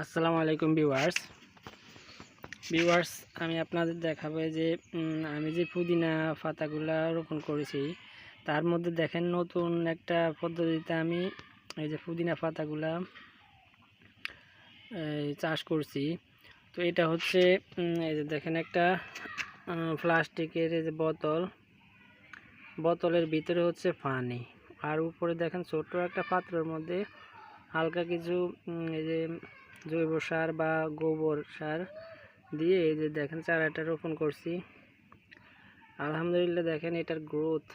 আসসালামু আলাইকুম ভিউয়ার্স আমি আপনাদের দেখাবো যে আমি যে পুদিনা পাতাগুলা রোপণ করেছি তার মধ্যে দেখেন নতুন একটা পদ্ধতিতে আমি এই যে পুদিনা পাতাগুলা চাষ করছি। তো এটা হচ্ছে এই যে দেখেন একটা প্লাস্টিকের এই যে বোতলের ভিতরে হচ্ছে পানি, আর উপরে দেখেন ছোট্ট একটা পাত্রের মধ্যে হালকা কিছু এই যে জৈব সার বা গোবর সার দিয়ে এই যে দেখেন চারাটা রোপণ করছি। আলহামদুলিল্লাহ দেখেন এটার গ্রোথ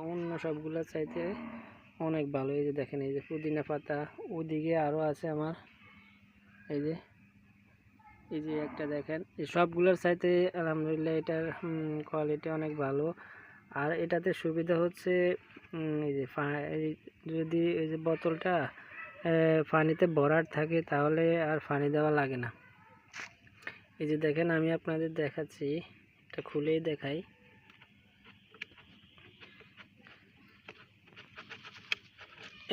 অন্য সবগুলোর চাইতে অনেক ভালো। এই যে দেখেন এই যে পুদিনা পাতা, ওদিকে আরও আছে আমার, এই যে একটা দেখেন, এই সবগুলোর চাইতে আলহামদুলিল্লাহ এটার কোয়ালিটি অনেক ভালো। আর এটাতে সুবিধা হচ্ছে এই যে যদি এই যে বোতলটা পানিতে ভরাট থাকে তাহলে আর পানি দেওয়া লাগে না। এই যে দেখেন আমি আপনাদের দেখাচ্ছি, এটা খুলেই দেখাই।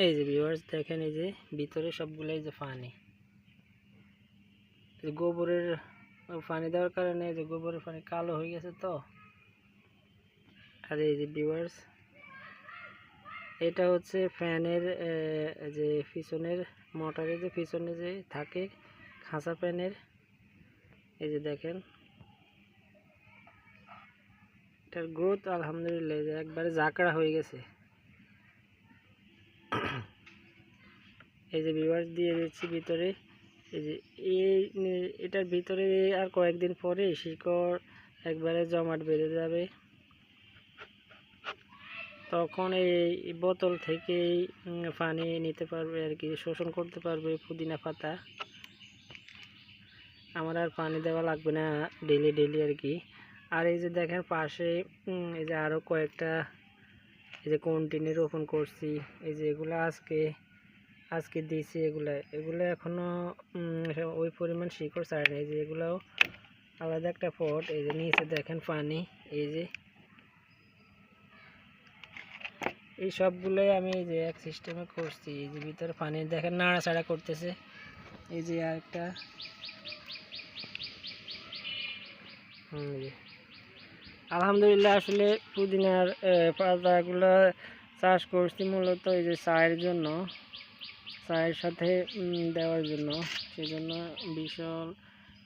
এই যে ভিউয়ার্স দেখেন এই যে ভিতরে সবগুলোই যে পানি, গোবরের পানি দেওয়ার কারণে যে গোবরের পানি কালো হয়ে গেছে। তো আর এই যে ভিউয়ার্স এটা হচ্ছে ফ্যানের যে পিছনের মোটরের যে পিছনে যে থাকে খাঁচা ফ্যানের, এই যে দেখেন এটার গ্রোথ আলহামদুলিল্লাহ একবারে জাকড়া হয়ে গেছে। এই যে ভিউয়ার্স দিয়ে দিচ্ছি ভিতরে, এই যে এটার ভিতরে আর কয়েকদিন পরে শিকড় একবারে জমাট বেঁধে যাবে। তখন এই বোতল থেকেই পানি নিতে পারবে আর কি, শোষণ করতে পারবে পুদিনা পাতা। আমার আর পানি দেওয়া লাগবে না ডেলি আর কি। আর এই যে দেখেন পাশে এই যে আরও কয়েকটা এই যে কন্টিনিউ রোপণ করছি। এই যে এগুলো আজকে দিয়েছি, এগুলো এখনো ওই পরিমাণ শিকড় ছাড়েনি। এই যে এগুলোও আলাদা একটা পট, এই যে নিচে দেখেন পানি, এই যে এই সবগুলোই আমি এই যে এক সিস্টেমে করছি। এই যে ভিতরে পানি দেখেন নাড়াচাড়া করতেছে। এই যে আরেকটা আলহামদুলিল্লাহ আসলে পুদিনার পাতাগুলো চাষ করছি মূলত এই যে চায়ের জন্য, চায়ের সাথে দেওয়ার জন্য, সেই জন্য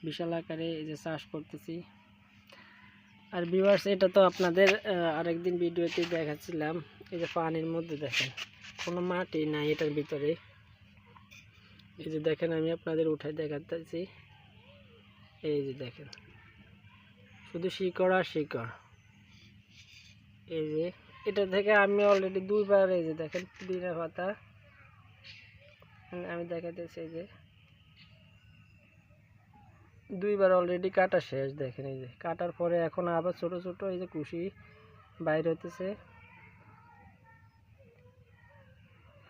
বিশাল আকারে এই যে চাষ করতেছি। আর ভিউয়ার্স এটা তো আপনাদের আরেকদিন ভিডিওতে দেখাচ্ছিলাম। এই যে পানির মধ্যে দেখেন কোনো মাটি নাই এটার ভিতরে। এই যে দেখেন আমি আপনাদের উঠাই দেখাতেছি, এই যে দেখেন শুধু শিকড় আর শিকড়। এই যে এটা থেকে আমি অলরেডি দুইবার এই যে দেখেন পুদিনা পাতা আমি দেখাতেছি, এই যে দুইবার অলরেডি কাটা শেষ। দেখেন এই যে কাটার পরে এখন আবার ছোট ছোট এই যে কুশি বাইর হতেছে।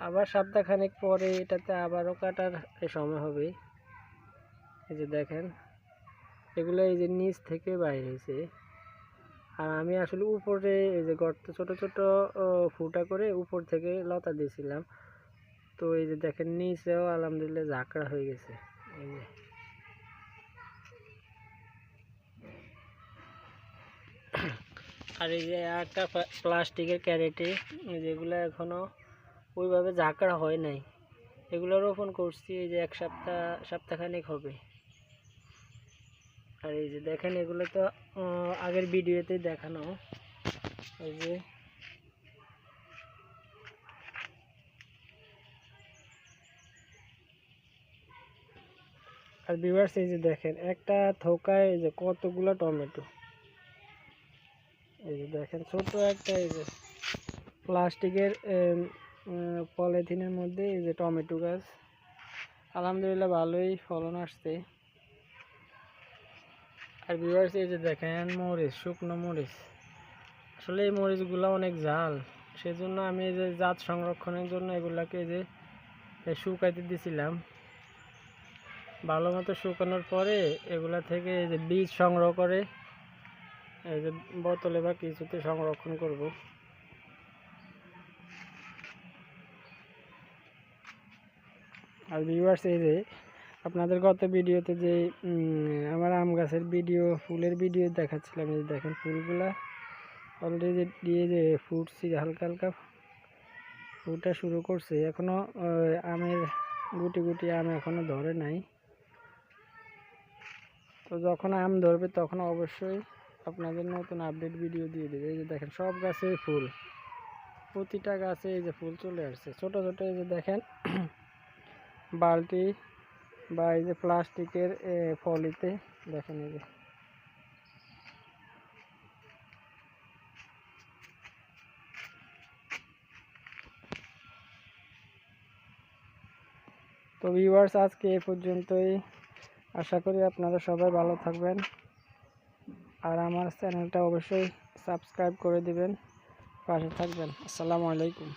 আবার সপ্তাহখানেক পরে এটাতে আবারও কাটার সময় হবে। এই যে দেখেন এগুলো এই যে নিচ থেকে বাইর হয়েছে। আর আমি আসলে উপরে এই যে গর্ত ছোট ছোট ফুটা করে উপর থেকে লতা দিয়েছিলাম। তো এই যে দেখেন নিচেও আলহামদুলিল্লাহ ঝাঁকড়া হয়ে গেছে। এই যে আর এই যে একটা প্লাস্টিকের ক্যারেটে যেগুলো এখনো ওইভাবে ঝাঁকড়া হয় নাই, এগুলো রোপণ করছি এই যে এক সপ্তাহখানেক হবে। আর এই যে দেখেন এগুলো তো আগের ভিডিওতে দেখানো। এই যে আর ভিউয়ার্স এই যে দেখেন একটা থোকায় এই যে কতগুলো টমেটো। এই যে দেখেন ছোট একটা এই যে প্লাস্টিকের পলিথিনের মধ্যে এই যে টমেটো গাছ, আলহামদুলিল্লাহ ভালোই ফলন আসছে। আর ভিউয়ার্স এই যে দেখেন মরিচ, শুকনো মরিচ, আসলে এই মরিচগুলো অনেক ঝাল, সেজন্য আমি এই যে জাত সংরক্ষণের জন্য এগুলাকে যে শুকাইতে দিছিলাম। ভালো মতো শুকানোর পরে এগুলা থেকে এই যে বীজ সংগ্রহ করে এই যে বোতলে বা কিছুতে সংরক্ষণ করব। আর ভিউয়ার্স এই যে আপনাদের গত ভিডিওতে যে আমার আম গাছের ভিডিও, ফুলের ভিডিও দেখাচ্ছিলাম, এই দেখেন ফুলগুলা অলরেডি দিয়ে যে ফুটছে, হালকা হালকা ফুটা শুরু করছে। এখনো আমের গুটি গুটি আম এখনো ধরে নাই। তো যখন আম ধরবে তখন অবশ্যই আপনাদের নতুন আপডেট ভিডিও দিয়ে দেবে। এই যে দেখেন সব গাছে ফুল, প্রতিটা গাছে এই যে ফুল চলে আসছে ছোট ছোট। এই যে দেখেন বালতি বা এই যে প্লাস্টিকের ফলিতে দেখেন এই যে। তো ভিউয়ার্স, আজকে এই পর্যন্তই। আশা করি আপনারা সবাই ভালো থাকবেন, আর আমার চ্যানেলটা অবশ্যই সাবস্ক্রাইব করে দিবেন, পাশে থাকবেন। আসসালামু আলাইকুম।